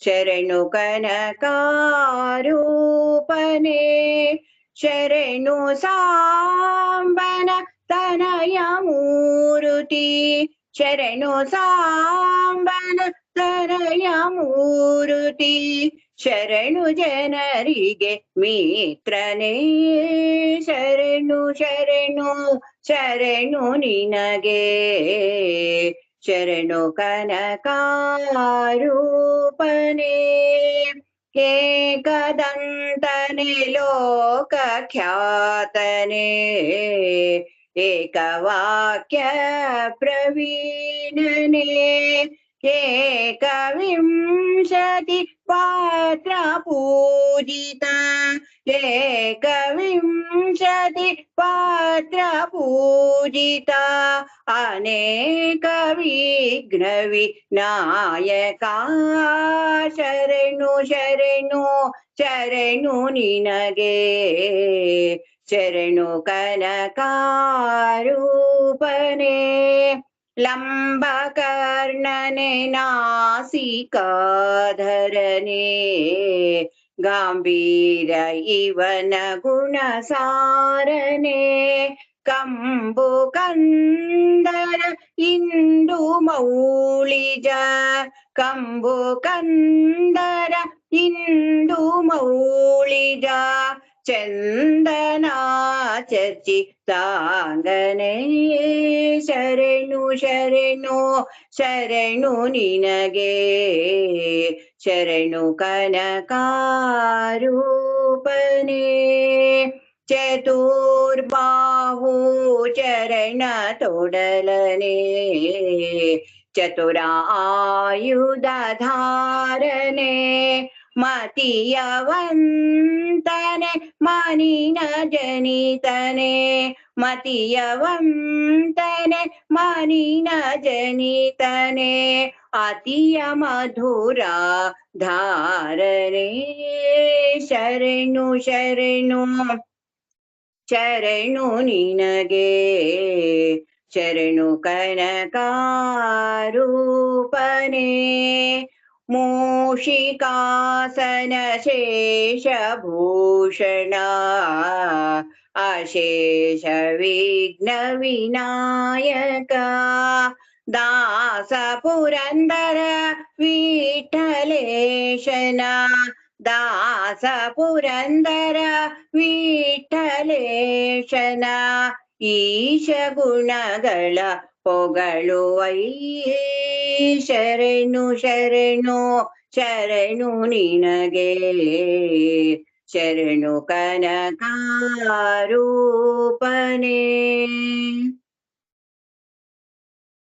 ಶರಣು ಕನಕಾರೂಪನೆ ಶರಣು ಸಾಂಬನ ತನಯ ಮೂರುತಿ ಶರಣು ಸಾಂಬನ ತನಯ ಮೂರುತಿ ಶರಣು ಜನರಿಗೆ ಮಿತ್ರನೇ ಶರಣು ಶರಣು ಶರಣು ನಿನಗೆ ಶರಣು ಕನಕಾರೂಪನೆ ಏಕದಂತನೆ ಲೋಕ ಖ್ಯಾತನೆ ಏಕವಾಕ್ಯ ಪ್ರವೀಣನೆ ಏಕವಿಂಶತಿ ಪಾತ್ರ ಪೂಜಿತ ಏಕವಿಂಶತಿ ಪಾತ್ರ ಪೂಜಿತ ಅನೇಕ ವಿಘ್ನ ವಿನಾಯಕ ಶರಣು ಶರಣು ಶರಣು ನಿನಗೆ ಶರಣು ಕನಕಾರೂಪನೆ ಲಂಬಕರ್ಣನೆ ನಾಸಿಕಾಧರನೆ ಗಾಂಭೀರ ಇವನ ಗುಣಸಾರನೆ ಕಂಬು ಕಂದರ ಇಂದು ಮೌಳಿಜ ಕಂಬು ಕಂದರ ಇಂದು ಮೌಳಿಜ ಚಂದನ ಚರ್ಚಿತಾಂಗನೆ ಶರಣು ಶರಣು ಶರಣು ನಿನಗೆ ಶರಣು ಕನಕಾರೂಪನೆ ಚತುರ್ಬಾಹು ಚರಣ ತೊಡಲನೆ ಚತುರಾಯುಧ ಧಾರನೆ ಮತಿಯವಂತನೆ ಮನಿನ ಜನಿತನೆ ಮತಿಯವಂತನೆ ಮನಿನ ಜನಿತನೆ ಅತಿಯ ಮಧುರ ಧಾರನೆ ಶರಣು ಶರಣು ಶರಣು ನಿನಗೆ ಶರಣು ಕನಕಾರೂಪನೆ ಮೂಷಿಕಾಸನ ಶೇಷಭೂಷಣ ಅಶೇಷ ವಿಘ್ನ ವಿನಾಯಕ ದಾಸ ಪುರಂದರ ವಿಠಲೇಶನ ದಾಸ ಪುರಂದರ ವಿಠಲೇಶನ ಈಶ ಗುಣಗಳ ಹೊಗಳುವೈ ಶರಣು ಶರಣು ಶರಣು ನಿನಗೆ ಶರಣು ಕನಕಾರೂಪನೆ